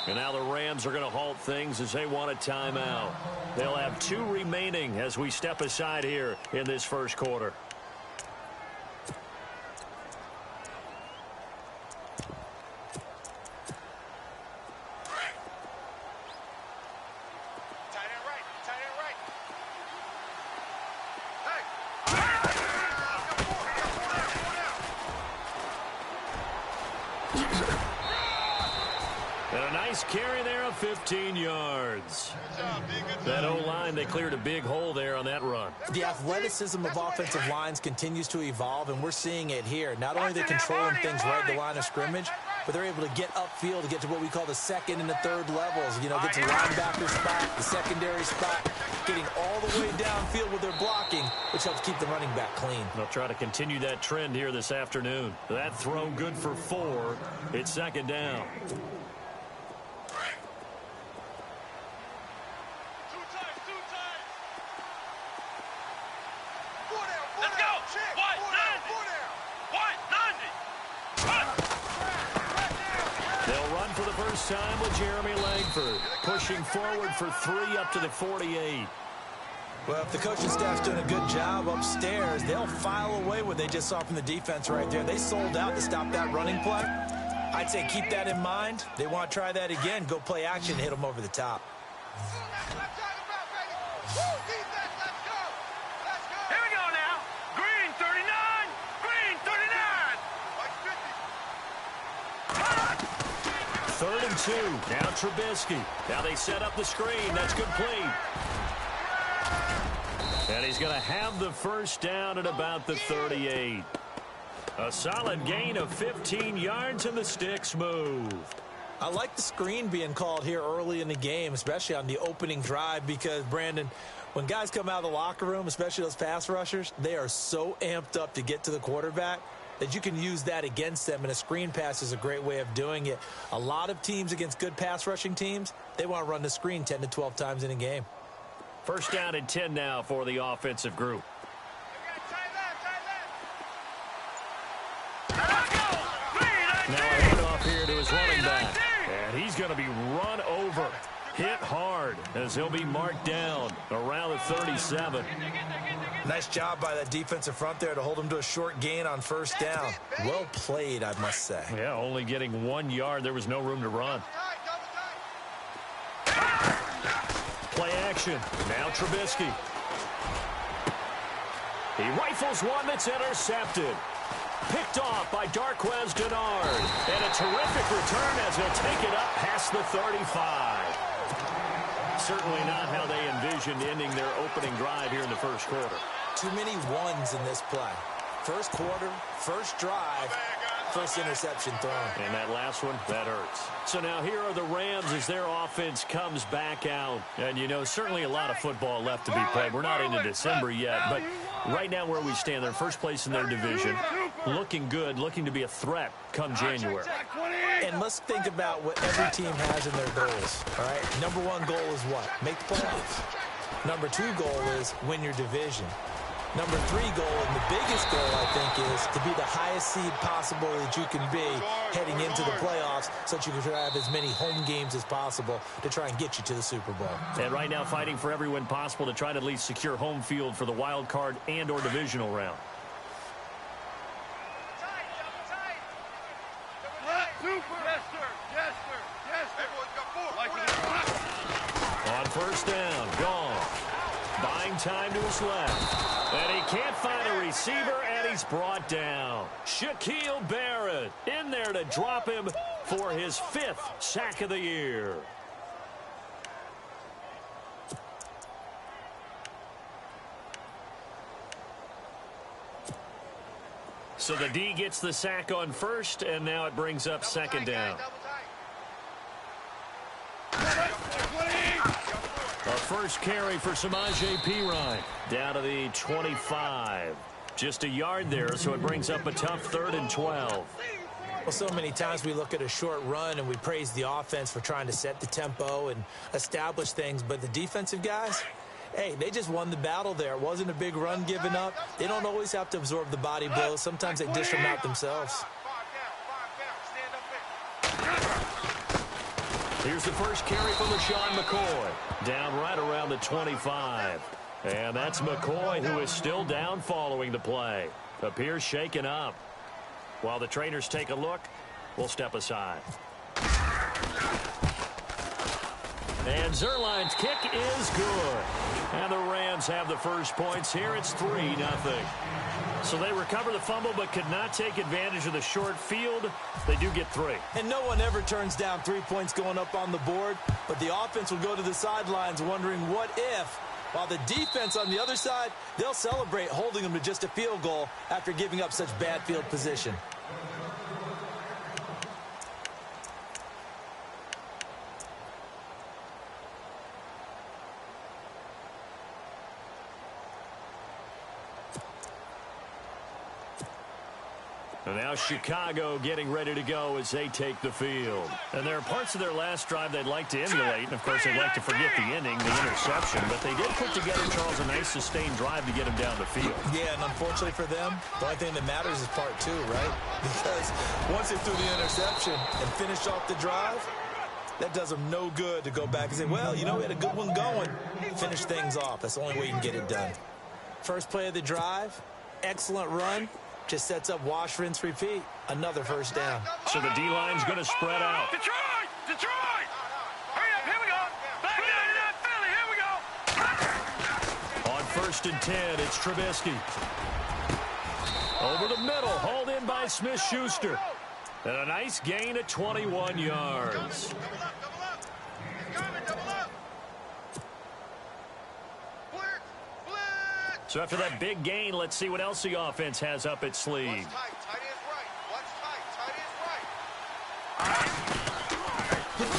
And now the Rams are going to halt things as they want a timeout. They'll have 2 remaining as we step aside here in this first quarter. And a nice carry there of 15 yards. That O-line, they cleared a big hole there on that run. The athleticism of offensive lines continues to evolve, and we're seeing it here. Not only are they controlling things right at the line of scrimmage, but they're able to get upfield to get to what we call the second and the third levels. You know, get to the linebacker spot, the secondary spot, getting all the way downfield with their blocking, which helps keep the running back clean. They'll try to continue that trend here this afternoon. That throw good for 4. It's second down. Time with Jeremy Langford pushing forward for 3 up to the 48. Well, if the coaching staff's doing a good job upstairs, they'll file away what they just saw from the defense right there. They sold out to stop that running play. I'd say keep that in mind. They want to try that again. Go play action, hit them over the top. Here we go now. Green 39. Green 39. 3rd and 2. Now Trubisky. Now they set up the screen. That's complete. And he's going to have the first down at about the 38. A solid gain of 15 yards, and the sticks move. I like the screen being called here early in the game, especially on the opening drive, because, Brandon, when guys come out of the locker room, especially those pass rushers, they are so amped up to get to the quarterback that you can use that against them, and a screen pass is a great way of doing it. A lot of teams against good pass rushing teams, they want to run the screen 10 to 12 times in a game. First down and 10 now for the offensive group. Now a handoff here to his running back. And he's going to be run over, hit hard, as he'll be marked down around the 37. Nice job by that defensive front there to hold him to a short gain on first down. Well played, I must say. Yeah, only getting 1 yard. There was no room to run. Play action. Now Trubisky. He rifles one that's intercepted. Picked off by Darquez Denard. And a terrific return as he'll take it up past the 35. Certainly not how they envisioned ending their opening drive here in the first quarter. Too many ones in this play. First quarter, first drive, first interception thrown. And that last one, that hurts. So now here are the Rams as their offense comes back out. And, you know, certainly a lot of football left to be played. We're not into December yet, but right now where we stand, they're first place in their division. Looking good, looking to be a threat come January. And let's think about what every team has in their goals, all right? Number 1 goal is what? Make the playoffs. Number 2 goal is win your division. Number 3 goal, and the biggest goal, I think, is to be the highest seed possible that you can be heading into the playoffs so that you can have as many home games as possible to try and get you to the Super Bowl. And right now fighting for every win possible to try to at least secure home field for the wild card and or divisional round. On first down, gone. Buying time to his left. And he can't find a receiver, and he's brought down. Shaquille Barrett in there to drop him for his 5th sack of the year. So the D gets the sack on first, and now it brings up second down. A first carry for Samaje Perine. Down to the 25. Just a yard there, so it brings up a tough 3rd and 12. Well, so many times we look at a short run and we praise the offense for trying to set the tempo and establish things, but the defensive guys, hey, they just won the battle there. It wasn't a big run given up. They don't always have to absorb the body blows. Sometimes they dish them out themselves. Here's the first carry from LaShawn McCoy. Down right around the 25. And that's McCoy, who is still down following the play. Appears shaken up. While the trainers take a look, we'll step aside. And Zerline's kick is good. And the Rams have the first points here. It's 3-0. So they recover the fumble but could not take advantage of the short field. They do get 3. And no one ever turns down 3 points going up on the board. But the offense will go to the sidelines wondering what if. While the defense on the other side, they'll celebrate holding them to just a field goal after giving up such bad field position. And now Chicago getting ready to go as they take the field. And there are parts of their last drive they'd like to emulate. And, of course, they'd like to forget the ending, the interception. But they did put together, Charles, a nice sustained drive to get him down the field. Yeah, and unfortunately for them, the only thing that matters is part 2, right? Because once they threw the interception and finished off the drive, that does them no good to go back and say, well, you know, we had a good one going. Finish things off. That's the only way you can get it done. First play of the drive, excellent run. Just sets up wash, rinse, repeat. Another first down. So the D-line's going to spread out. Detroit! Detroit! Hurry up, here we go! Back down to that Philly, here we go! On 1st and 10, it's Trubisky. Over the middle, hauled in by Smith-Schuster. And a nice gain of 21 yards. So after that big gain, let's see what else the offense has up its sleeve.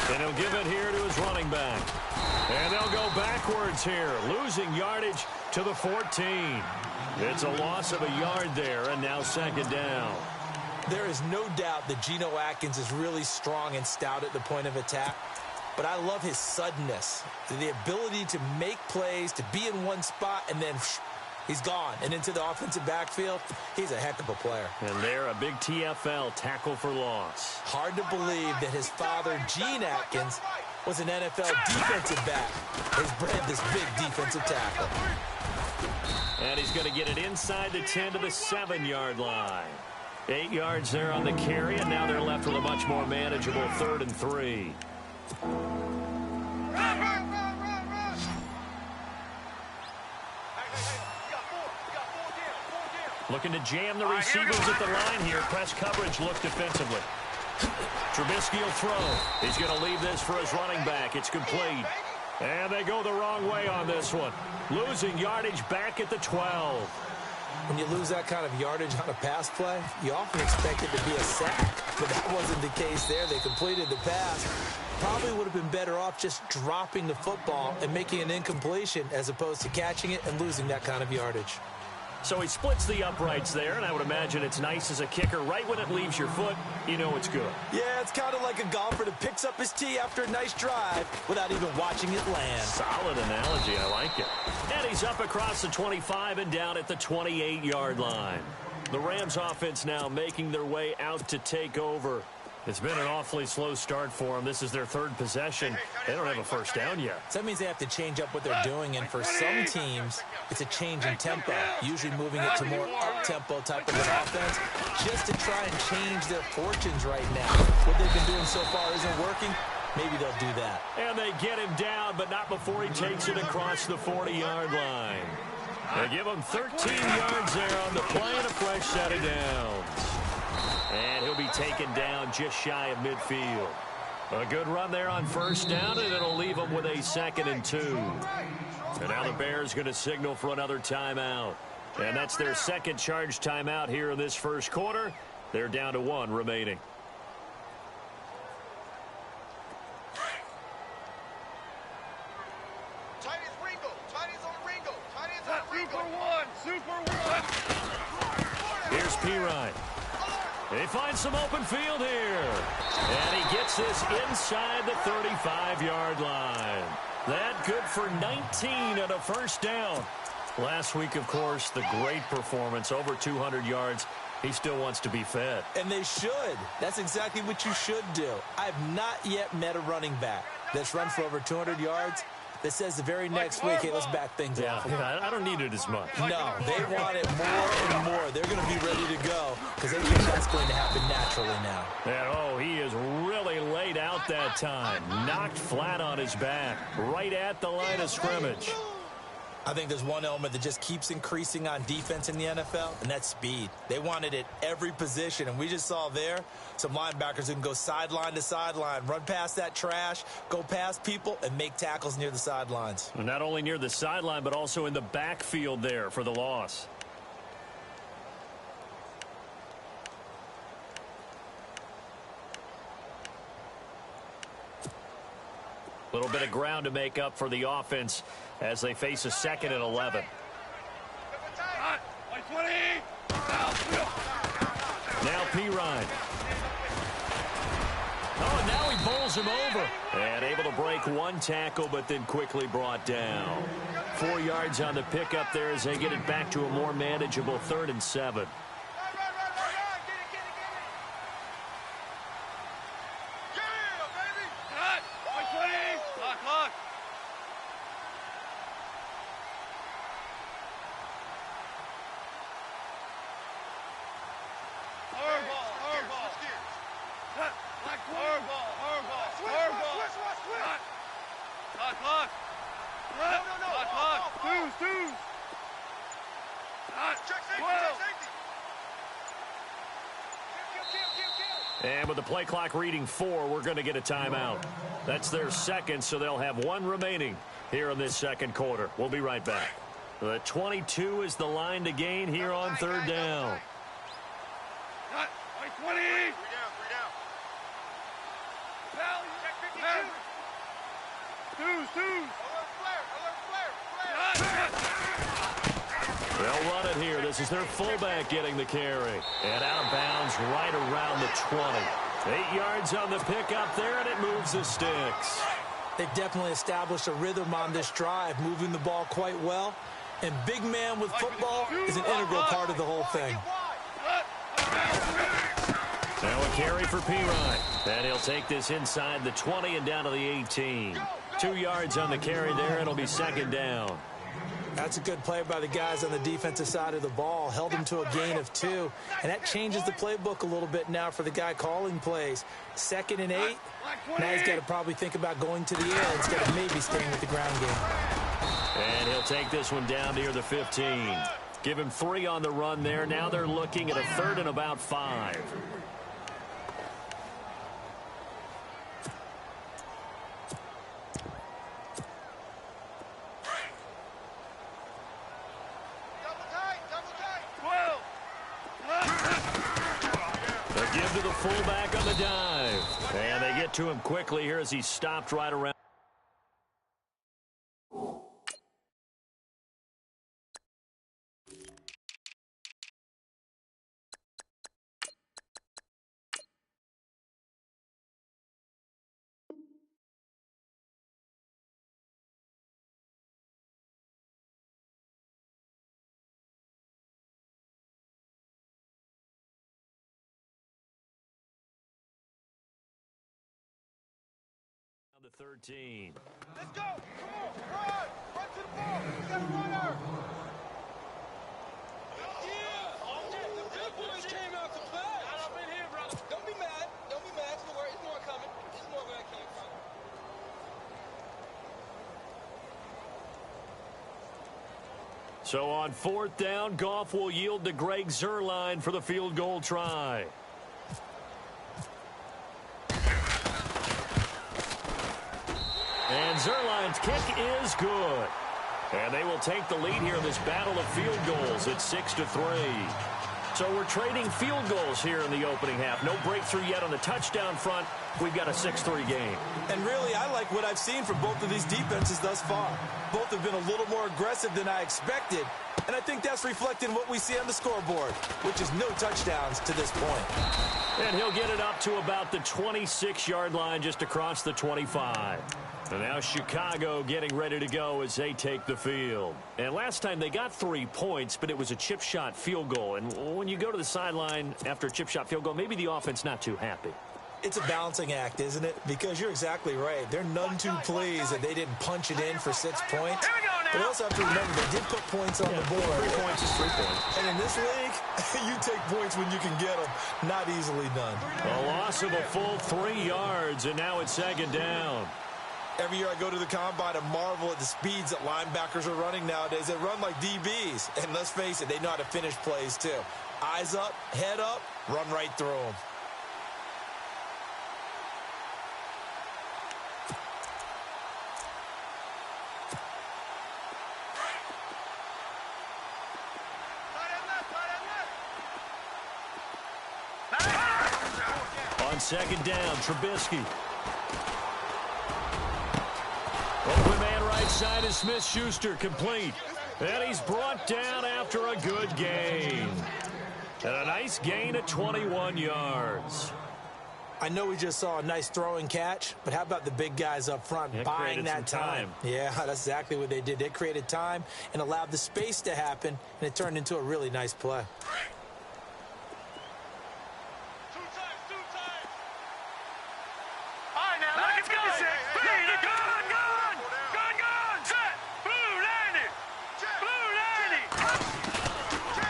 And he'll give it here to his running back. And they'll go backwards here, losing yardage to the 14. It's a loss of a yard there, and now 2nd down. There is no doubt that Geno Atkins is really strong and stout at the point of attack. But I love his suddenness, the ability to make plays, to be in one spot, and then he's gone. And into the offensive backfield, he's a heck of a player. And there, a big TFL, tackle for loss. Hard to believe that his father, Gene Atkins, was an NFL defensive back. He's bred this big defensive tackle. And he's going to get it inside the 10 to the 7-yard line. 8 yards there on the carry, and now they're left with a much more manageable 3rd and 3. Looking to jam the receivers at the line here. Press coverage look defensively. Trubisky will throw. He's going to leave this for his running back. It's complete. And they go the wrong way on this one. Losing yardage back at the 12. When you lose that kind of yardage on a pass play, you often expect it to be a sack. But that wasn't the case there. They completed the pass. Probably would have been better off just dropping the football and making an incompletion as opposed to catching it and losing that kind of yardage. So he splits the uprights there, and I would imagine it's nice as a kicker. Right when it leaves your foot, you know it's good. Yeah, it's kind of like a golfer that picks up his tee after a nice drive without even watching it land. Solid analogy. I like it. And he's up across the 25 and down at the 28-yard line. The Rams offense now making their way out to take over. It's been an awfully slow start for them. This is their 3rd possession. They don't have a first down yet. So that means they have to change up what they're doing, and for some teams, it's a change in tempo, usually moving it to more up-tempo type of an offense, just to try and change their fortunes right now. What they've been doing so far isn't working. Maybe they'll do that. And they get him down, but not before he takes it across the 40-yard line. They give him 13 yards there on the play and a fresh set of downs. And he'll be taken down just shy of midfield. A good run there on first down, and it'll leave them with a 2nd and 2. And now the Bears going to signal for another timeout. And that's their 2nd charge timeout here in this first quarter. They're down to 1 remaining. Here's Pirine. They find some open field here. And he gets this inside the 35-yard line. That good for 19 and a first down. Last week, of course, the great performance, over 200 yards He still wants to be fed. And they should. That's exactly what you should do. I've not yet met a running back that's run for over 200 yards that says the very next week, hey, let's back things off. Yeah, I don't need it as much. No, they want it more and more. They're going to be ready to go because they think that's going to happen naturally now. And, he is really laid out that time. Knocked flat on his back, right at the line of scrimmage. I think there's one element that just keeps increasing on defense in the NFL, and that's speed. They want it at every position, and we just saw there some linebackers who can go sideline to sideline, run past that trash, go past people, and make tackles near the sidelines. And not only near the sideline, but also in the backfield there for the loss. A little bit of ground to make up for the offense as they face a 2nd and 11. Now Pirine. Oh, and now he bowls him over. And able to break one tackle, but then quickly brought down. 4 yards on the pickup there as they get it back to a more manageable 3rd and 7. And with the play clock reading 4, we're going to get a timeout. That's their 2nd, so they'll have 1 remaining here in this 2nd quarter. We'll be right back. The 22 is the line to gain here on 3rd down. They'll run it here. This is their fullback getting the carry. And out of bounds right around the 20. 8 yards on the pickup there, and it moves the sticks. They've definitely established a rhythm on this drive, moving the ball quite well. And big man with football is an integral part of the whole thing. Now a carry for Pirine. And he'll take this inside the 20 and down to the 18. 2 yards on the carry there. It'll be 2nd down. That's a good play by the guys on the defensive side of the ball. Held him to a gain of 2. And that changes the playbook a little bit now for the guy calling plays. 2nd and 8. Now he's got to probably think about going to the air instead of maybe staying with the ground game. And he'll take this one down near the 15. Give him 3 on the run there. Now they're looking at a 3rd and about 5. Give to the fullback on the dive. And they get to him quickly here as he stopped right around. The 13. Let's go. Come on. Run. Run to the ball. We got a runner. Yeah. The big boys came out to play. I'm in here, brother. Don't be mad. Don't be mad. Don't worry. It's more coming. It's more where it came from. So on 4th down, Goff will yield to Greg Zuerlein for the field goal try. And Zuerlein's kick is good. And they will take the lead here in this battle of field goals at 6-3. So we're trading field goals here in the opening half. No breakthrough yet on the touchdown front. We've got a 6-3 game. And really, I like what I've seen from both of these defenses thus far. Both have been a little more aggressive than I expected. And I think that's reflected in what we see on the scoreboard, which is no touchdowns to this point. And he'll get it up to about the 26-yard line just across the 25. And now Chicago getting ready to go as they take the field. And last time they got 3 points, but it was a chip shot field goal. And when you go to the sideline after a chip shot field goal, maybe the offense not too happy. It's a balancing act, isn't it? Because you're exactly right. They're none too pleased that they didn't punch it in for 6 points. But you also have to remember they did put points on the board. 3 points is 3 points. And in this league, you take points when you can get them. Not easily done. A loss of a full 3 yards, and now it's second down. Every year I go to the combine and marvel at the speeds that linebackers are running nowadays. They run like DBs. And let's face it, they know how to finish plays too. Eyes up, head up, run right through them. On second down, Trubisky. Open man right side is Smith-Schuster, complete. And he's brought down after a good gain. And a nice gain of 21 yards. I know we just saw a nice throwing catch, but how about the big guys up front buying that time? Yeah, that's exactly what they did. They created time and allowed the space to happen, and it turned into a really nice play.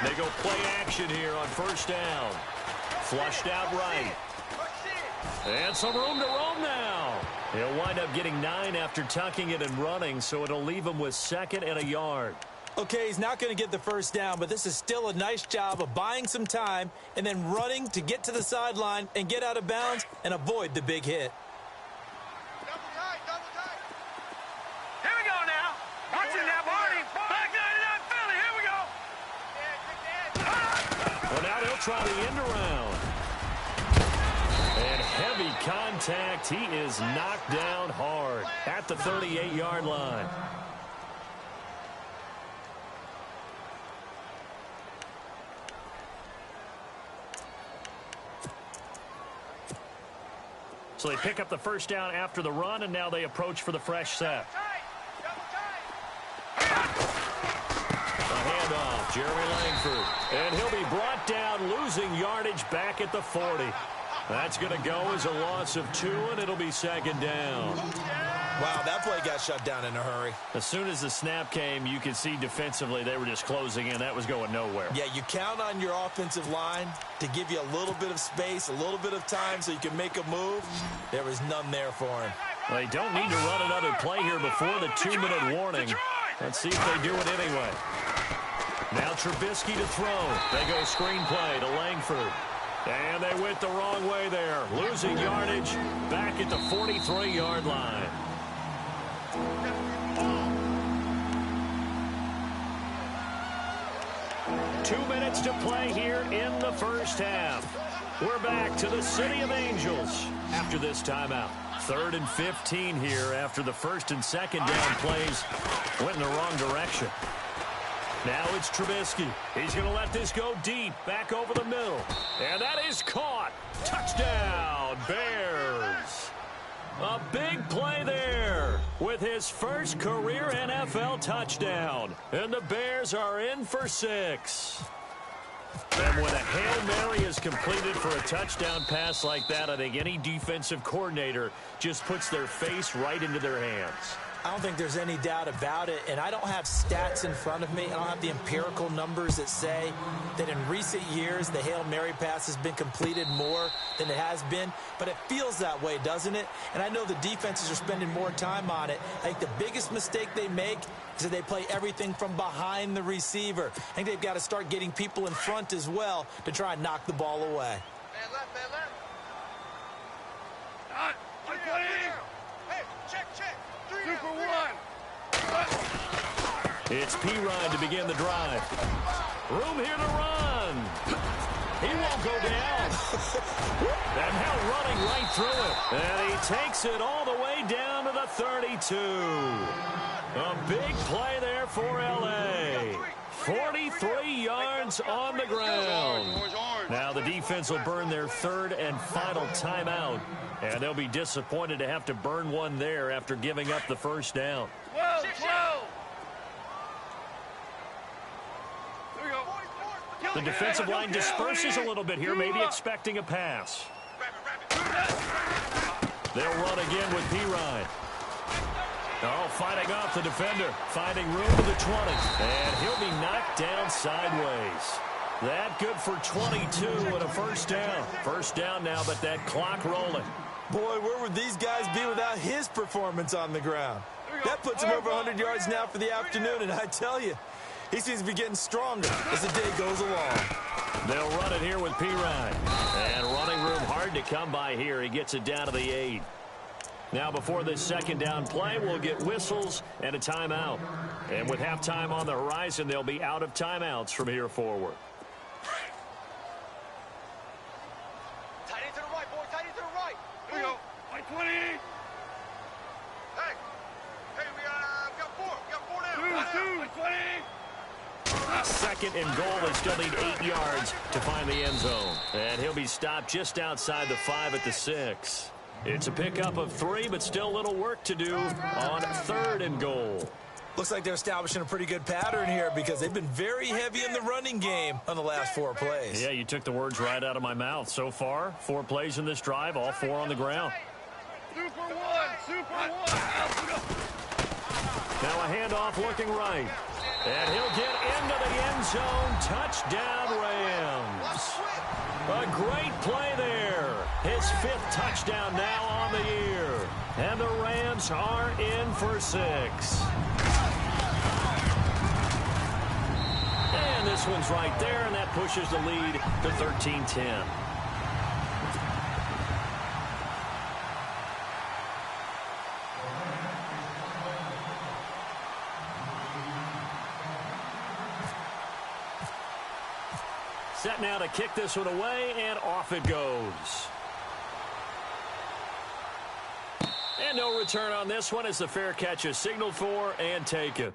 They go play action here on first down. Flushed out right. And some room to roam now. He'll wind up getting 9 after tucking it and running, so it'll leave him with 2nd and a yard. Okay, he's not going to get the first down, but this is still a nice job of buying some time and then running to get to the sideline and get out of bounds and avoid the big hit. Double tight, double tight. Here we go now. Watch it now, Barney. Back 99 Philly. Here we go. Well, now they'll try the end around. And heavy contact. He is knocked down hard at the 38-yard line. So they pick up the first down after the run, and now they approach for the fresh set. A handoff, Jeremy Langford. And he'll be brought down, losing yardage back at the 40. That's going to go as a loss of 2, and it'll be second down. Wow, that play got shut down in a hurry. As soon as the snap came, you could see defensively they were just closing in. That was going nowhere. Yeah, you count on your offensive line to give you a little bit of space, a little bit of time so you can make a move. There was none there for him. Well, they don't need to run another play here before the 2-minute warning. Let's see if they do it anyway. Now Trubisky to throw. They go screen play to Langford. And they went the wrong way there. Losing yardage back at the 43-yard line. Two minutes to play here in the first half. We're back to the City of Angels after this timeout. 3rd and 15 here after the first and second down plays went in the wrong direction. Now it's Trubisky. He's going to let this go deep, back over the middle. And that is caught. Touchdown, Bears. A big play there with his first career NFL touchdown. And the Bears are in for 6. And when a Hail Mary is completed for a touchdown pass like that, I think any defensive coordinator just puts their face right into their hands. I don't think there's any doubt about it, and I don't have stats in front of me. I don't have the empirical numbers that say that in recent years the Hail Mary pass has been completed more than it has been, but it feels that way, doesn't it? And I know the defenses are spending more time on it. I think the biggest mistake they make is that they play everything from behind the receiver. I think they've got to start getting people in front as well to try and knock the ball away. Man left, man left. Hey, check. 3 Super out, 1. It's P-Ryan to begin the drive. Room here to run. He won't go down. And now running right through it. And he takes it all the way down to the 32. A big play there for L.A. 43 yards on the ground. Now the defense will burn their third and final timeout, and they'll be disappointed to have to burn one there after giving up the first down. The defensive line disperses a little bit here, maybe expecting a pass. They'll run again with P-Ryan. Oh, fighting off the defender, finding room to the 20, and he'll be knocked down sideways. That good for 22 and a first down. First down now, but that clock rolling. Boy, where would these guys be without his performance on the ground? That puts him over 100 yards now for the afternoon, and I tell you, he seems to be getting stronger as the day goes along. They'll run it here with P-Ryan. And running room hard to come by here. He gets it down to the 8. Now before this second down play, we'll get whistles and a timeout. And with halftime on the horizon, they'll be out of timeouts from here forward. Tight end to the right, boy. Tight end to the right. Here we go. Right 20. Hey, we got four. We got four now. Two. Right 20. Second and goal. They still need 8 yards to find the end zone. And he'll be stopped just outside the 5 at the 6. It's a pickup of 3, but still a little work to do on third and goal. Looks like they're establishing a pretty good pattern here because they've been very heavy in the running game on the last 4 plays. Yeah, you took the words right out of my mouth. So far, 4 plays in this drive, all 4 on the ground. Super one. Now a handoff looking right. And he'll get into the end zone. Touchdown, Rams. A great play there. His 5th touchdown now on the year. And the Rams are in for 6. And this one's right there, and that pushes the lead to 13-10. Set now to kick this one away, and off it goes. And no return on this one as the fair catch is signaled for and taken.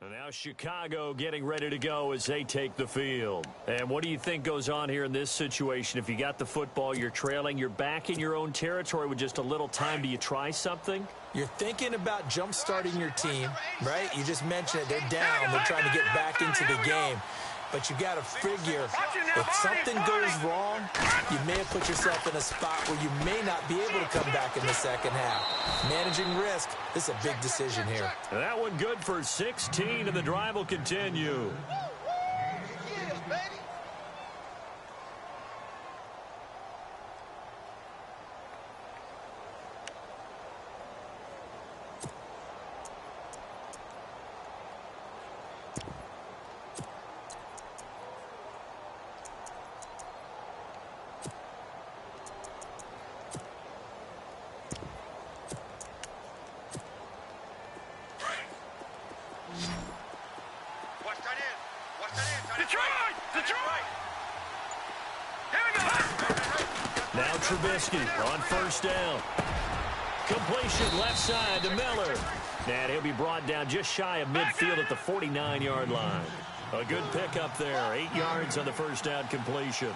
And now Chicago getting ready to go as they take the field. And what do you think goes on here in this situation? If you got the football, you're trailing, you're back in your own territory with just a little time. Do you try something? You're thinking about jump-starting your team, right? You just mentioned it. They're down. They're trying to get back into the game. But you got to figure if something goes wrong, you may have put yourself in a spot where you may not be able to come back in the second half. Managing risk, this is a big decision here. That one good for 16, and the drive will continue. Trubisky on first down. Completion left side to Miller. And he'll be brought down just shy of midfield at the 49-yard line. A good pickup there. 8 yards on the first down completion.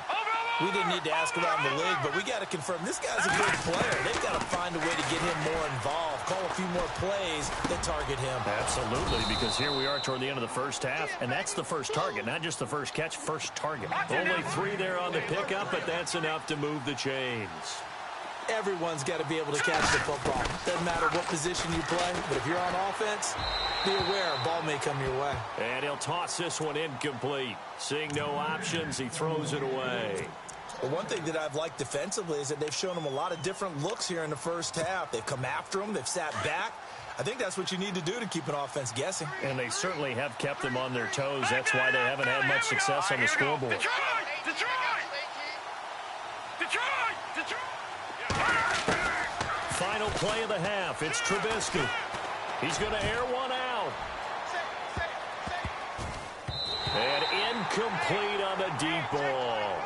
We didn't need to ask around the league, but we got to confirm this guy's a good player. They've got to find a way to get him more involved, call a few more plays that target him. Absolutely, because here we are toward the end of the first half, and that's the first target, not just the first catch, first target. Only 3 there on the pickup, but that's enough to move the chains. Everyone's got to be able to catch the football. Doesn't matter what position you play, but if you're on offense, be aware a ball may come your way. And he'll toss this one incomplete. Seeing no options, he throws it away. Well, one thing that I've liked defensively is that they've shown him a lot of different looks here in the first half. They've come after him. They've sat back. I think that's what you need to do to keep an offense guessing. And they certainly have kept them on their toes. That's why they haven't had much success on the scoreboard. Final play of the half. It's Trubisky. He's going to air one out. And incomplete on the deep ball.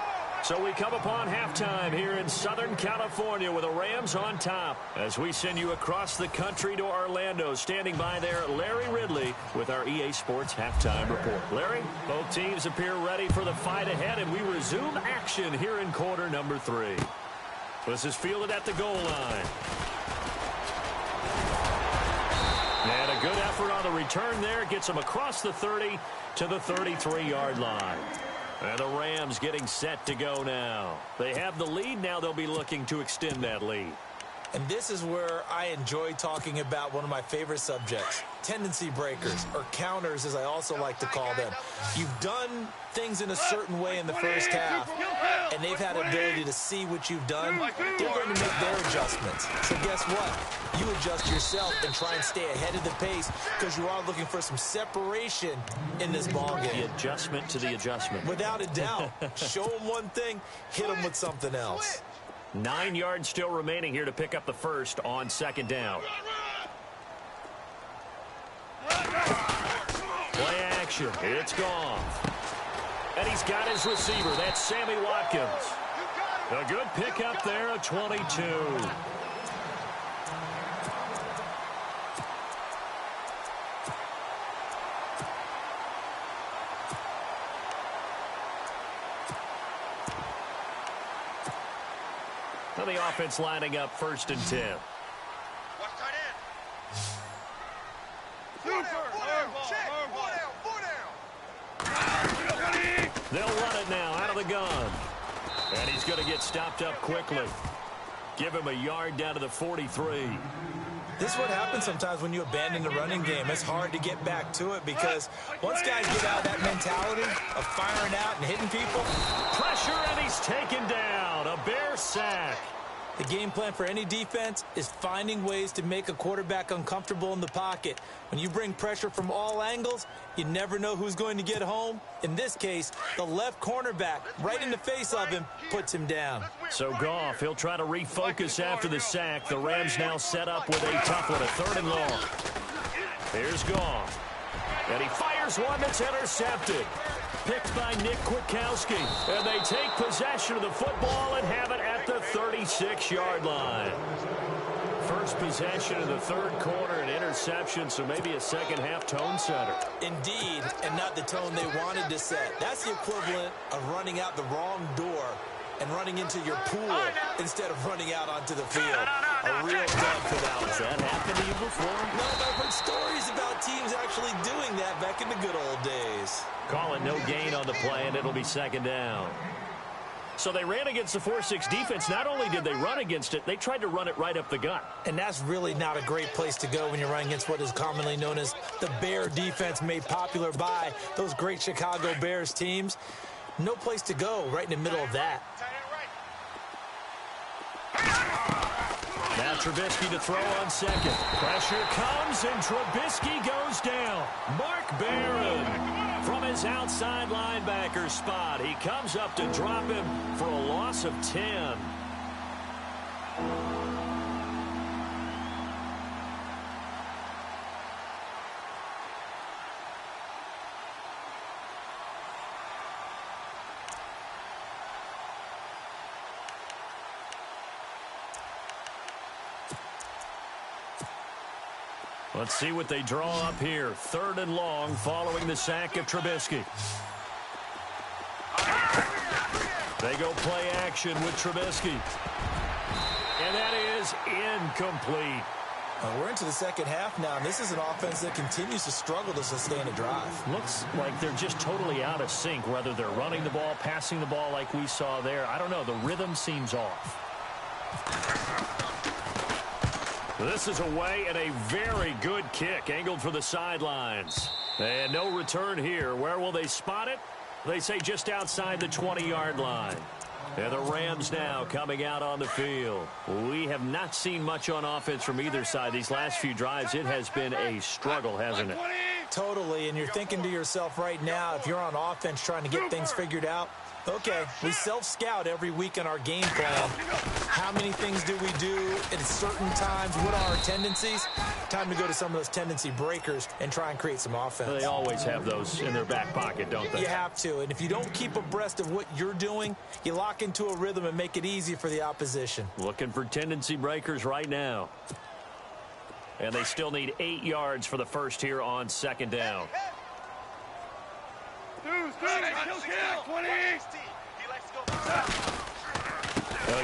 So we come upon halftime here in Southern California with the Rams on top. As we send you across the country to Orlando, standing by there, Larry Ridley with our EA Sports Halftime Report. Larry, both teams appear ready for the fight ahead, and we resume action here in quarter number 3. This is fielded at the goal line. And a good effort on the return there. Gets him across the 30 to the 33-yard line. And the Rams getting set to go now. They have the lead. Now they'll be looking to extend that lead. And this is where I enjoy talking about one of my favorite subjects, tendency breakers, or counters as I also like to call them. You've done things in a certain way in the first half, and they've had ability to see what you've done. They're going to make their adjustments. So guess what? You adjust yourself and try and stay ahead of the pace because you are looking for some separation in this ballgame. The adjustment to the adjustment. Without a doubt. Show them one thing, hit them with something else. 9 yards still remaining here to pick up the first on second down. Play action. It's gone. And he's got his receiver. That's Sammy Watkins. A good pickup there, a 22. Now the offense lining up 1st and 10. Watch tight end. They'll run it now out of the gun. And he's going to get stopped up quickly. Give him a yard down to the 43. This is what happens sometimes when you abandon the running game. It's hard to get back to it because once guys get out of that mentality of firing out and hitting people. Pressure, and he's taken down. A Bear sack. The game plan for any defense is finding ways to make a quarterback uncomfortable in the pocket. When you bring pressure from all angles, you never know who's going to get home. In this case, the left cornerback, right in the face of him, puts him down. So Goff, he'll try to refocus after the sack. The Rams now set up with a tough one, a 3rd and long. Here's Goff. And he fires one that's intercepted. Picked by Nick Kwiatkowski. And they take possession of the football and have it at the 36-yard line. First possession of the 3rd quarter, an interception, so maybe a second-half tone setter. Indeed, and not the tone they wanted to set. That's the equivalent of running out the wrong door and running into your pool instead of running out onto the field. A real dub for that one. Has that happened to you before? No, but I've heard stories about teams actually doing that back in the good old days. Call it no gain on the play, and it'll be 2nd down. So they ran against the 4-6 defense. Not only did they run against it, they tried to run it right up the gut. And that's really not a great place to go when you're running against what is commonly known as the Bear defense, made popular by those great Chicago Bears teams. No place to go right in the middle of that. Now Trubisky to throw on 2nd. Pressure comes, and Trubisky goes down. Mark Barron from his outside linebacker spot. He comes up to drop him for a loss of 10. Let's see what they draw up here. 3rd and long following the sack of Trubisky. They go play action with Trubisky. And that is incomplete. We're into the second half now, and this is an offense that continues to struggle to sustain a drive. Looks like they're just totally out of sync, whether they're running the ball, passing the ball like we saw there. I don't know. The rhythm seems off. This is away and a very good kick, angled for the sidelines. And no return here. Where will they spot it? They say just outside the 20-yard line. And the Rams now coming out on the field. We have not seen much on offense from either side. These last few drives, it has been a struggle, hasn't it? Totally, and you're thinking to yourself right now, if you're on offense trying to get things figured out, okay, we self-scout every week in our game plan. How many things do we do at certain times? What are our tendencies? Time to go to some of those tendency breakers and try and create some offense. They always have those in their back pocket, don't they? You have to, and if you don't keep abreast of what you're doing, you lock into a rhythm and make it easy for the opposition. Looking for tendency breakers right now. And they still need 8 yards for the first here on second down.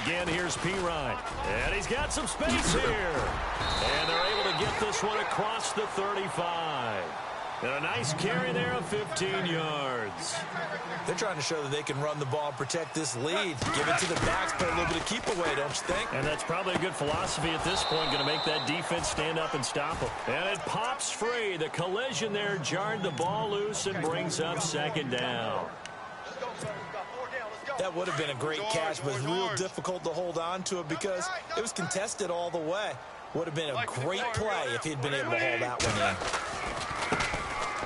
Again, here's Pirine. And he's got some space here. And they're able to get this one across the 35. And a nice carry there of 15 yards. They're trying to show that they can run the ball and protect this lead. Give it to the backs, put a little bit of keep away, don't you think? And that's probably a good philosophy at this point, going to make that defense stand up and stop them. And it pops free. The collision there jarred the ball loose and brings up second down. That would have been a great catch, but it's real difficult to hold on to it because it was contested all the way. Would have been a great play if he'd been able to hold that one in.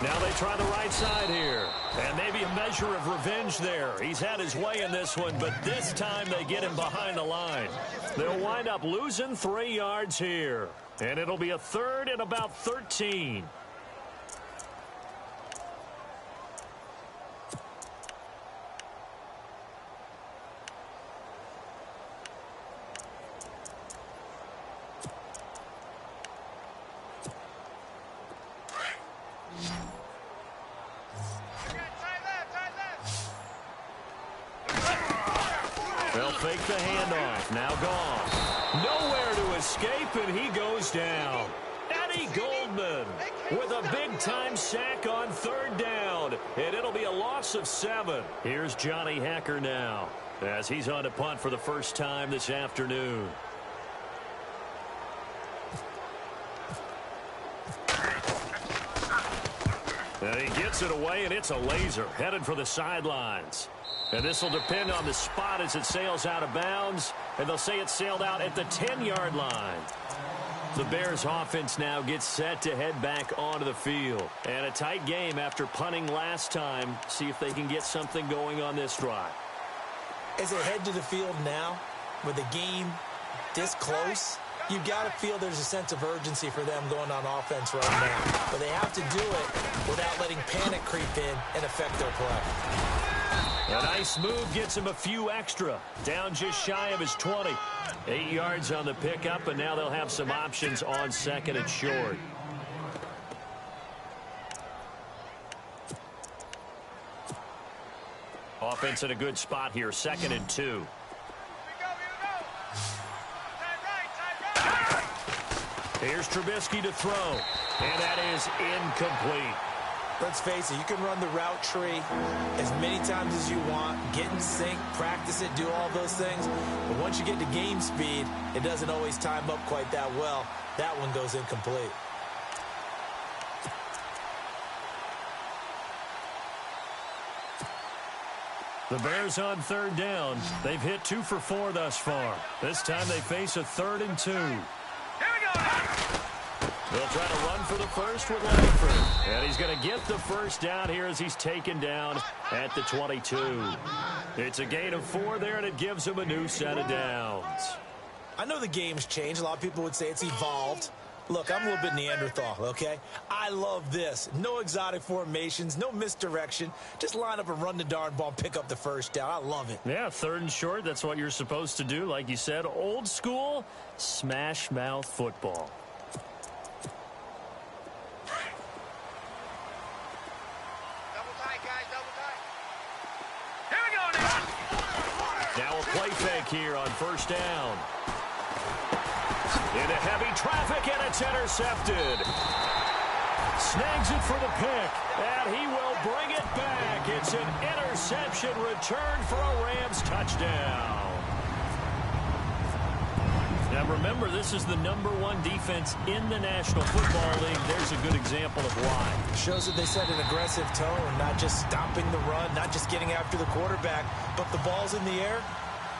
Now they try the right side here. And maybe a measure of revenge there. He's had his way in this one, but this time they get him behind the line. They'll wind up losing 3 yards here. And it'll be a third and about 13. They'll fake the handoff. Now gone. Nowhere to escape, and he goes down. Eddie Goldman with a big-time sack on third down. And it'll be a loss of 7. Here's Johnny Hacker now as he's on to punt for the first time this afternoon. And he gets it away, and it's a laser headed for the sidelines. And this will depend on the spot as it sails out of bounds. And they'll say it sailed out at the 10-yard line. The Bears offense now gets set to head back onto the field. And a tight game after punting last time. See if they can get something going on this drive. As they head to the field now, with the game this close, you've got to feel there's a sense of urgency for them going on offense right now. But they have to do it without letting panic creep in and affect their play. A nice move gets him a few extra. Down just shy of his 20. 8 yards on the pickup, and now they'll have some options on second and short. Offense in a good spot here, 2nd and 2. Here's Trubisky to throw, and that is incomplete. Let's face it, you can run the route tree as many times as you want, get in sync, practice it, do all those things. But once you get to game speed, it doesn't always time up quite that well. That one goes incomplete. The Bears on third down. They've hit 2 for 4 thus far. This time they face a 3rd and 2. Here we go. They'll try to run for the first with Langford. And he's going to get the first down here as he's taken down at the 22. It's a gain of 4 there, and it gives him a new set of downs. I know the game's changed. A lot of people would say it's evolved. Look, I'm a little bit Neanderthal, okay? I love this. No exotic formations, no misdirection. Just line up and run the darn ball and pick up the first down. I love it. Yeah, 3rd and short, that's what you're supposed to do. Like you said, old school, smash mouth football. Double tight, guys, double tight. Here we go now. play fake here on first down. Into heavy traffic, and it's intercepted. Snags it for the pick, and he will bring it back. It's an interception return for a Rams touchdown. Now, remember, this is the #1 defense in the National Football League. There's a good example of why. Shows that they set an aggressive tone, not just stopping the run, not just getting after the quarterback, but the ball's in the air.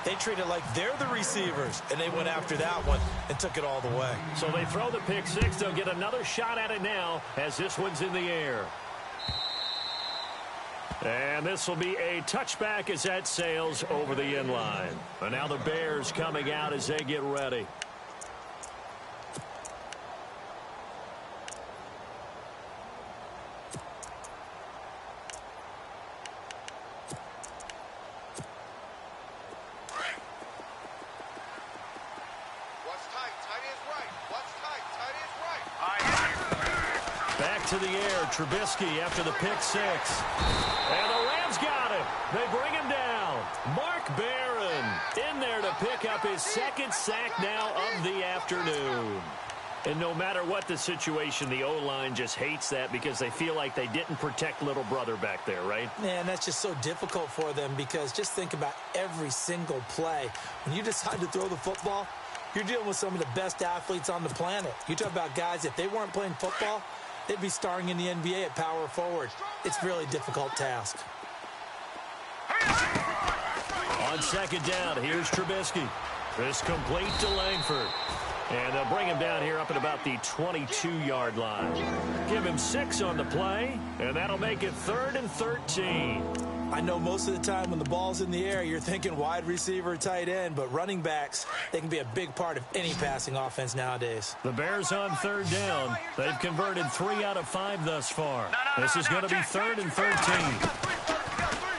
They treat it like they're the receivers, and they went after that one and took it all the way. So they throw the pick six. They'll get another shot at it now as this one's in the air. And this will be a touchback as that sails over the end line. And now the Bears coming out as they get ready. To the air, Trubisky after the pick six. And the Rams got him. They bring him down. Mark Barron in there to pick up his second sack now of the afternoon. And no matter what the situation, the O-line just hates that because they feel like they didn't protect little brother back there, right? Man, that's just so difficult for them because just think about every single play. When you decide to throw the football, you're dealing with some of the best athletes on the planet. You talk about guys, if they weren't playing football, they'd be starring in the NBA at power forward. It's a really difficult task. On second down, here's Trubisky. This complete to Langford. And they'll bring him down here up at about the 22-yard line. Give him 6 on the play, and that'll make it 3rd and 13. I know most of the time when the ball's in the air, you're thinking wide receiver, tight end, but running backs, they can be a big part of any passing offense nowadays. The Bears on 3rd down. They've converted 3 out of 5 thus far. This is going to be 3rd and 13.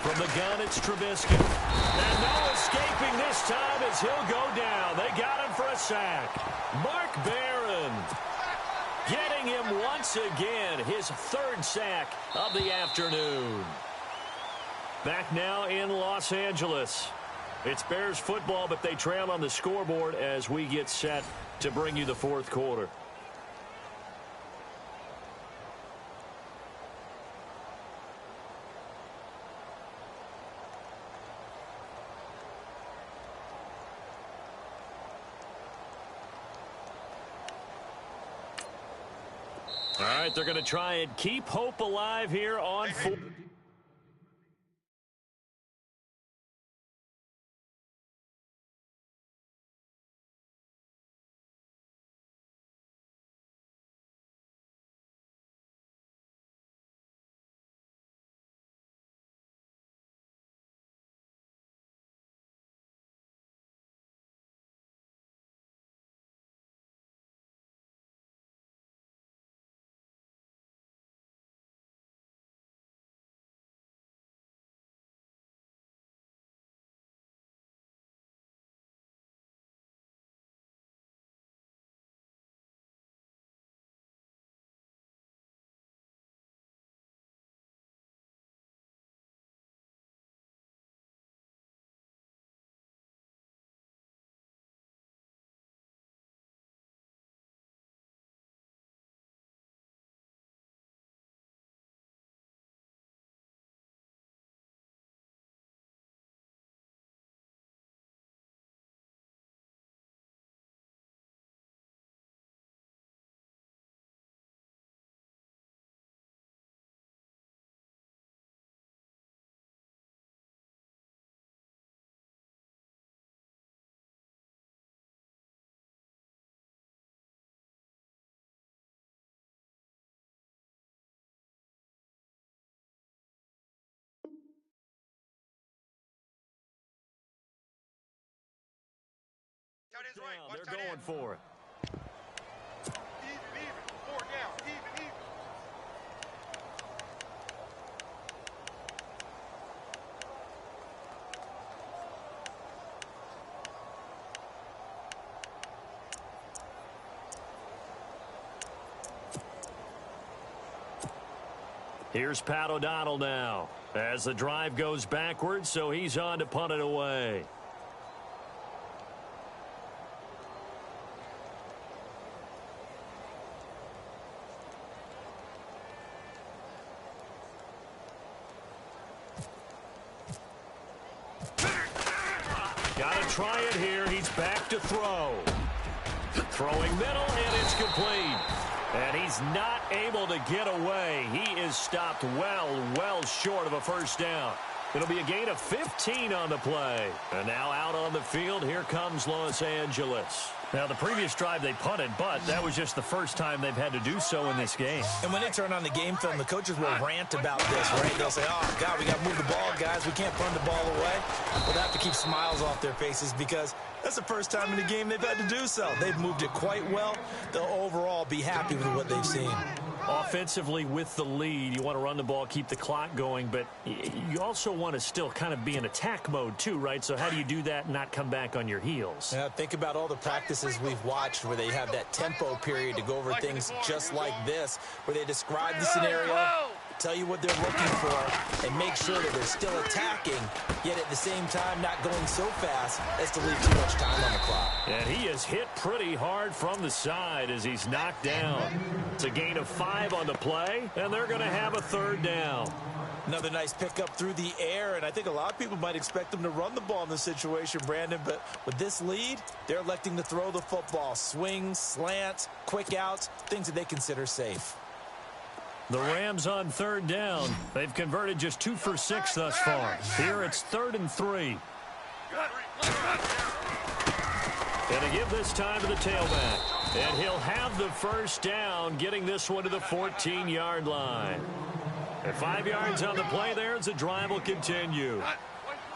From the gun, it's Trubisky. And no escaping this time as he'll go down. They got him for a sack. Mark Barron getting him once again, his 3rd sack of the afternoon. Back now in Los Angeles. It's Bears football, but they trail on the scoreboard as we get set to bring you the 4th quarter. All right, they're going to try and keep hope alive here on 4. They're going for it. Even. 4 down. Even. Here's Pat O'Donnell now as the drive goes backwards, so he's on to punt it away. Got to try it here. He's back to throw. Throwing middle, and it's complete. And he's not able to get away. He is stopped well short of a first down. It'll be a gain of 15 on the play. And now out on the field, here comes Los Angeles. Now, the previous drive they punted, but that was just the first time they've had to do so in this game. And when they turn on the game film, the coaches will rant about this, right? They'll say, oh, God, we got to move the ball, guys. We can't punt the ball away. Well, they have to keep smiles off their faces because that's the first time in the game they've had to do so. They've moved it quite well. They'll overall be happy with what they've seen. Offensively, with the lead, you want to run the ball, keep the clock going, but you also want to still kind of be in attack mode too, right? So how do you do that and not come back on your heels? Yeah, think about all the practices we've watched where they have that tempo period to go over things just like this, where they describe the scenario, tell you what they're looking for, and make sure that they're still attacking, yet at the same time not going so fast as to leave too much time on the clock. And he is hit pretty hard from the side as he's knocked down. It's a gain of 5 on the play, and they're going to have a third down. Another nice pickup through the air, and I think a lot of people might expect them to run the ball in this situation, Brandon, but with this lead, they're electing to throw the football. Swings, slants, quick outs, things that they consider safe. The Rams on third down. They've converted just 2 for 6 thus far. Here it's 3rd and 3. And to give this time to the tailback. And he'll have the first down, getting this one to the 14-yard line. And 5 yards on the play there as the drive will continue.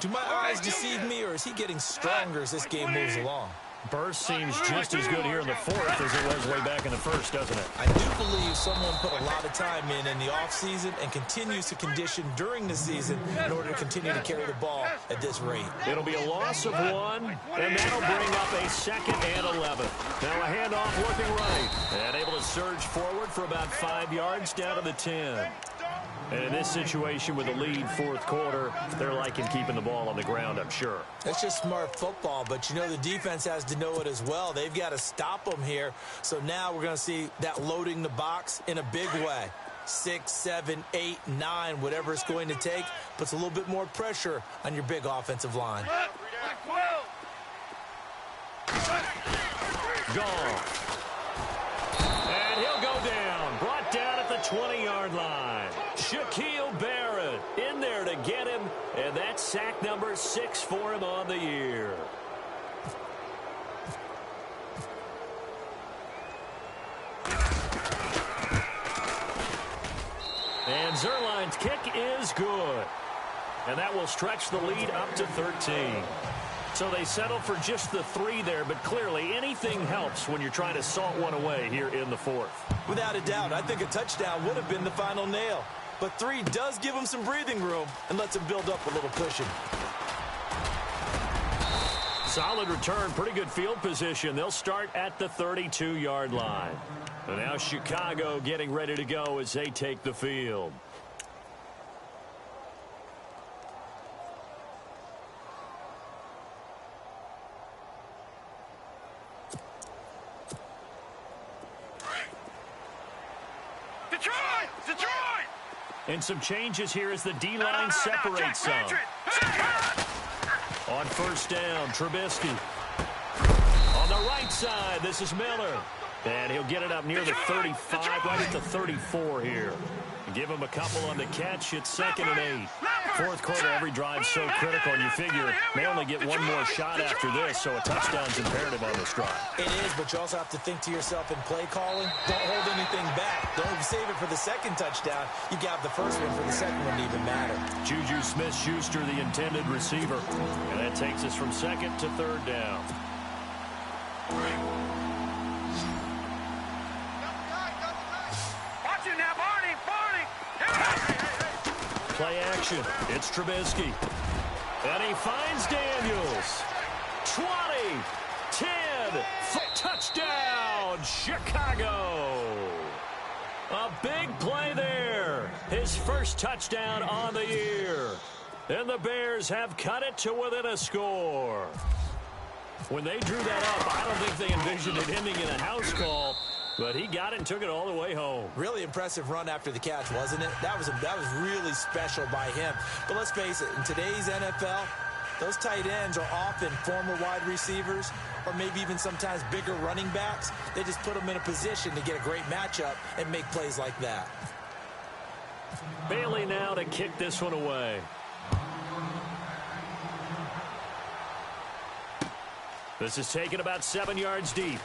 Do my eyes deceive me, or is he getting stronger as this game moves along? Burst seems just as good here in the fourth as it was way back in the first, doesn't it? I do believe someone put a lot of time in the offseason and continues to condition during the season in order to continue to carry the ball at this rate. It'll be a loss of 1, and that'll bring up a 2nd and 11. Now a handoff looking right, and able to surge forward for about 5 yards down to the 10. And in this situation with a lead fourth quarter, they're liking keeping the ball on the ground, I'm sure. That's just smart football, but you know the defense has to know it as well. They've got to stop them here. So now we're going to see that loading the box in a big way. 6, 7, 8, 9, whatever it's going to take, puts a little bit more pressure on your big offensive line. Gone. And he'll go down. Brought down at the 20-yard line. Shaquille Barrett in there to get him, and that's sack number 6 for him on the year. And Zerline's kick is good. And that will stretch the lead up to 13. So they settle for just the 3 there, but clearly anything helps when you're trying to salt one away here in the fourth. Without a doubt, I think a touchdown would have been the final nail. But 3 does give them some breathing room and lets them build up a little cushion. Solid return, pretty good field position. They'll start at the 32-yard line. And now Chicago getting ready to go as they take the field. And some changes here as the D-line separates some. On first down, Trubisky. On the right side, this is Miller. And he'll get it up near the 35, right at the 34 here. Give him a couple on the catch. It's 2nd and 8. Fourth quarter, every drive's so critical, and you figure may only get one more shot after this, so a touchdown's imperative on this drive. It is, but you also have to think to yourself in play calling, don't hold anything back. Don't save it for the second touchdown. You got the first one for the second one to even matter. Juju Smith-Schuster, the intended receiver. And that takes us from 2nd to 3rd down. Play action. It's Trubisky. And he finds Daniels. 20, 10, touchdown, Chicago. A big play there. His first touchdown on the year. And the Bears have cut it to within a score. When they drew that up, I don't think they envisioned it ending in a house call. But he got it and took it all the way home. Really impressive run after the catch, wasn't it? That was really special by him. But let's face it, in today's NFL, Those tight ends are often former wide receivers or maybe even sometimes bigger running backs. They just put them in a position to get a great matchup and make plays like that. Bailey now to kick this one away. This is taken about 7 yards deep.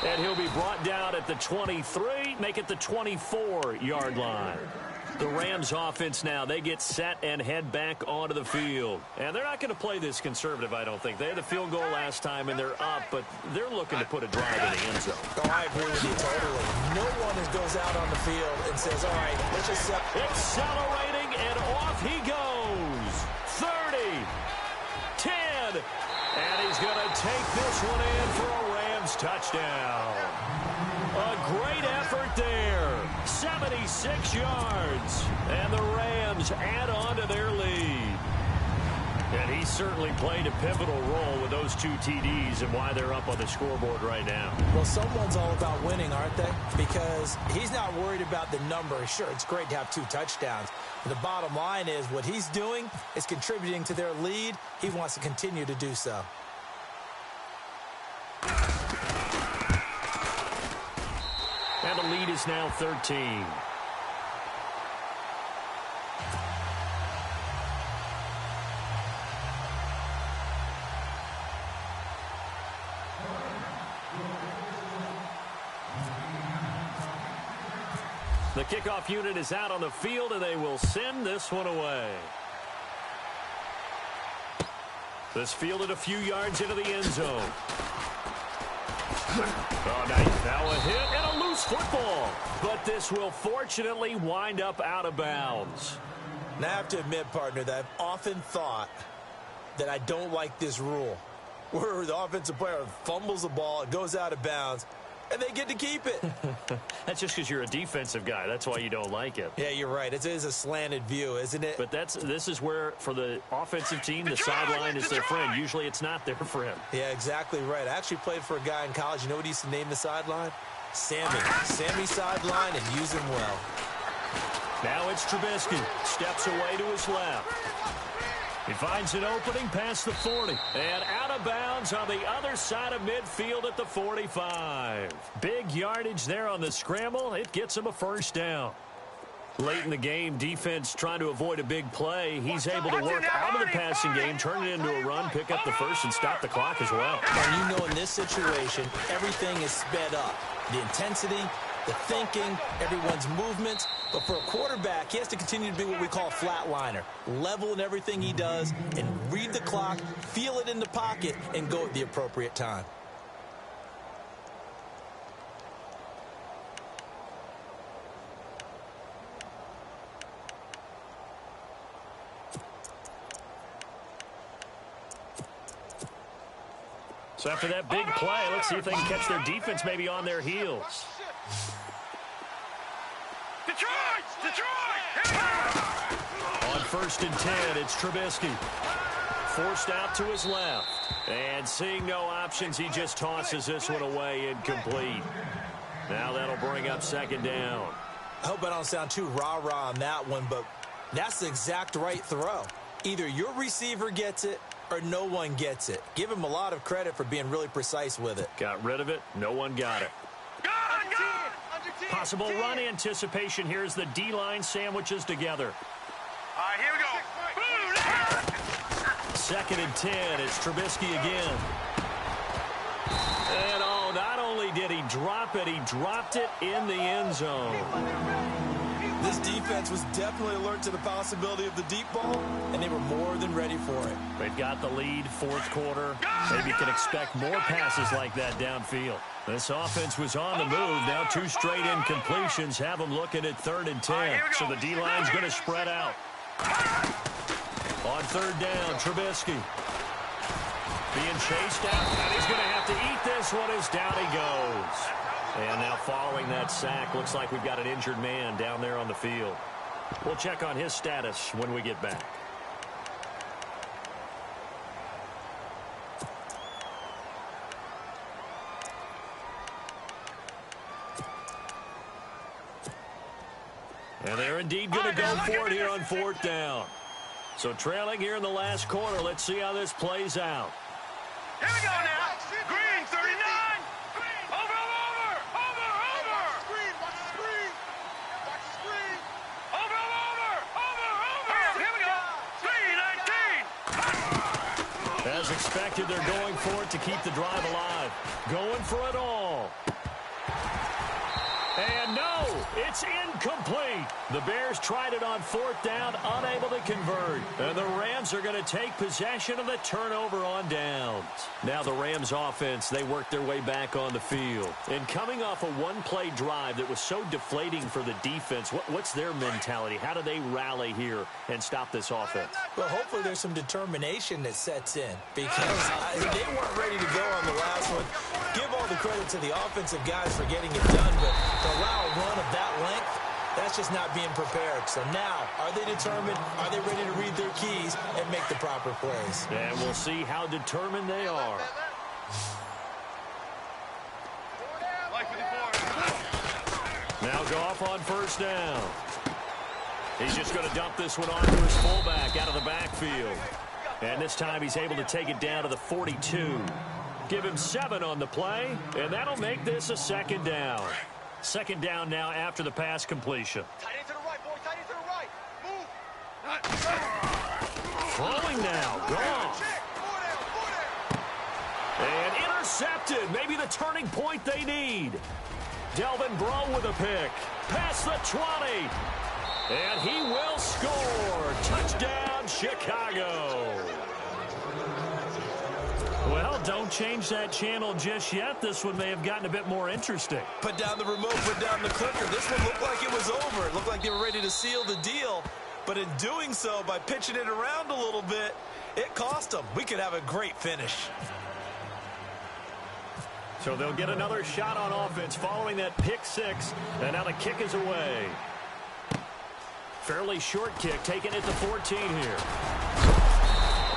And he'll be brought down at the 23, make it the 24-yard line. The Rams offense now, they get set and head back onto the field. And they're not going to play this conservative, I don't think. They had the field goal last time, and they're up, but they're looking to put a drive in the end zone. Oh, I agree with you totally. No one goes out on the field and says, all right, let's just... Accelerating, and off he goes. 30, 10, and he's going to take this one in for a Rams touchdown. A great effort there. 76 yards. And the Rams add on to their lead. And he certainly played a pivotal role with those 2 TDs and why they're up on the scoreboard right now. Well, someone's all about winning, aren't they? Because he's not worried about the number. Sure, it's great to have 2 touchdowns. But the bottom line is what he's doing is contributing to their lead. He wants to continue to do so. And the lead is now 13. The kickoff unit is out on the field, and they will send this one away. This fielded a few yards into the end zone. Oh, nice. Now a hit and a loose football. But this will fortunately wind up out of bounds. Now, I have to admit, partner, that I've often thought that I don't like this rule, where the offensive player fumbles the ball, it goes out of bounds, and they get to keep it. That's just because you're a defensive guy. That's why you don't like it. Yeah, you're right. It is a slanted view, isn't it? But this is where, for the offensive team, the sideline is their friend. Usually it's not their friend. Yeah, exactly right. I actually played for a guy in college. You know what he used to name the sideline? Sammy. Sammy sideline, and use him well. Now it's Trubisky. Steps away to his left. He finds an opening past the 40. And out of bounds on the other side of midfield at the 45. Big yardage there on the scramble. It gets him a first down. Late in the game, defense trying to avoid a big play. He's able to work out of the passing game, turn it into a run, pick up the first, and stop the clock as well. And you know in this situation, everything is sped up. The intensity, the thinking, everyone's movements. But for a quarterback, he has to continue to be what we call a flatliner. Level in everything he does and read the clock, feel it in the pocket, and go at the appropriate time. So after that big play, let's see if they can catch their defense maybe on their heels. On 1st and 10, it's Trubisky. Forced out to his left. And seeing no options, he just tosses this one away incomplete. Now that'll bring up 2nd down. I hope I don't sound too rah-rah on that one, but that's the exact right throw. Either your receiver gets it or no one gets it. Give him a lot of credit for being really precise with it. Got rid of it. No one got it. Possible run anticipation. Here's the D-line sandwiches together. All right, here we go. 2nd and 10. It's Trubisky again. And oh, not only did he drop it, he dropped it in the end zone. This defense was definitely alert to the possibility of the deep ball, and they were more than ready for it. They've got the lead, 4th quarter. Maybe you can expect more passes like that downfield. This offense was on the move. Now 2 straight incompletions have them looking at 3rd and 10. So the D-line's going to spread out. On 3rd down, Trubisky being chased out, and he's going to have to eat this one as down he goes. And now following that sack, looks like we've got an injured man down there on the field. We'll check on his status when we get back. And they're indeed going to go for it here on 4th down. So trailing here in the last quarter. Let's see how this plays out. Here we go now. Green, 39. Over. Screen, watch the screen. Watch the screen. Over. Here we go. Green, 19. As expected, they're going for it to keep the drive alive. Going for it all. And no, it's incomplete. The Bears tried it on fourth down, unable to convert. And the Rams are going to take possession of the turnover on downs. Now the Rams offense, they work their way back on the field. And coming off a one-play drive that was so deflating for the defense, what's their mentality? How do they rally here and stop this offense? Well, hopefully there's some determination that sets in because they weren't ready to go on the last one. Give all the credit to the offensive guys for getting it done, but to allow a run of that length, that's just not being prepared. So now, are they determined? Are they ready to read their keys and make the proper plays? And we'll see how determined they are. Now Goff on first down. He's just going to dump this one off to his fullback out of the backfield. And this time he's able to take it down to the 42. Give him 7 on the play, and that'll make this a second down. Second down now after the pass completion. Tight end to the right, boy. Tight end to the right. Move. Throwing now. Goff. And intercepted. Maybe the turning point they need. Delvin Breaux with a pick. Past the 20. And he will score. Touchdown, Chicago. Well, don't change that channel just yet. This one may have gotten a bit more interesting. Put down the remote, put down the clicker. This one looked like it was over. It looked like they were ready to seal the deal. But in doing so, by pitching it around a little bit, it cost them. We could have a great finish. So they'll get another shot on offense following that pick 6. And now the kick is away. Fairly short kick, taking it to 14 here.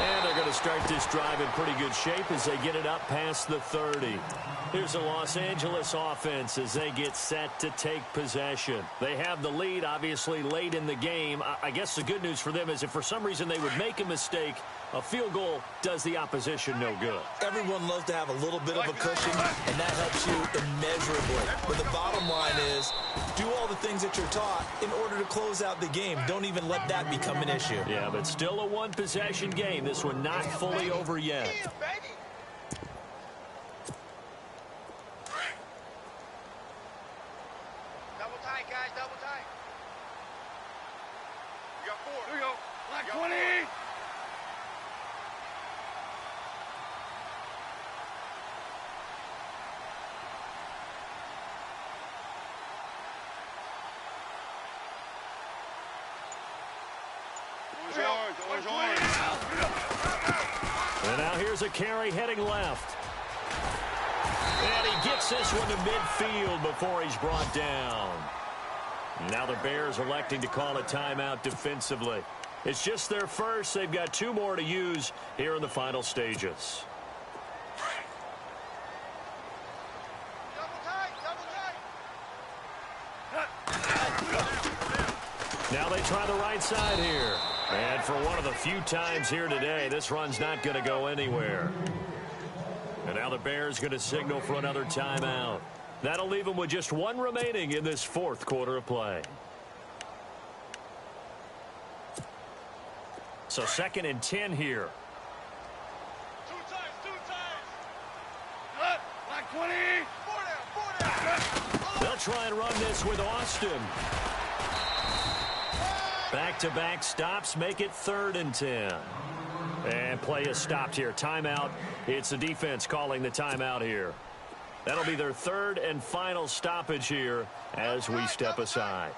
And they're going to start this drive in pretty good shape as they get it up past the 30. Here's the Los Angeles offense as they get set to take possession. They have the lead, obviously, late in the game. I guess the good news for them is if for some reason they would make a mistake, a field goal does the opposition no good. Everyone loves to have a little bit of a cushion, and that helps you immeasurably. But the bottom line is, do all the things that you're taught in order to close out the game. Don't even let that become an issue. Yeah, but still a one-possession game. This one not fully over yet. Double tight, guys. Double tight. You got 4. Here we go. Black 20. And now here's a carry heading left. And he gets this one to midfield before he's brought down. Now the Bears electing to call a timeout defensively. It's just their first. They've got 2 more to use here in the final stages. Now they try the right side here. And for one of the few times here today, this run's not going to go anywhere. And now the Bears going to signal for another timeout. That'll leave them with just 1 remaining in this 4th quarter of play. So 2nd and 10 here. 2 times, 2 times. Black 20. 4 down. They'll try and run this with Austin. Back-to-back stops make it 3rd and 10. And play is stopped here. Timeout. It's the defense calling the timeout here. That'll be their 3rd and final stoppage here as we step aside.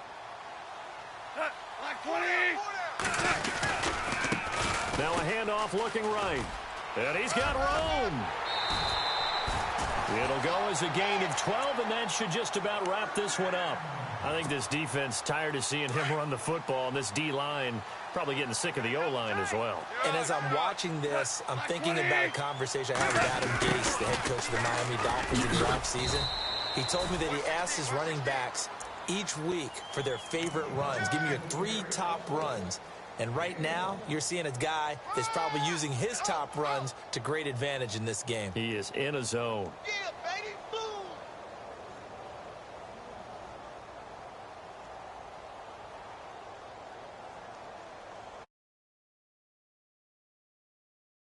Black 20. Now a handoff looking right. And he's got room. It'll go as a gain of 12, and that should just about wrap this one up. I think this defense tired of seeing him run the football, and this D-line probably getting sick of the O-line as well. And as I'm watching this, I'm thinking about a conversation I had with Adam Gase, the head coach of the Miami Dolphins in the offseason. He told me that he asked his running backs each week for their favorite runs. Give me your 3 top runs. And right now, you're seeing a guy that's probably using his top runs to great advantage in this game. He is in a zone. Yeah.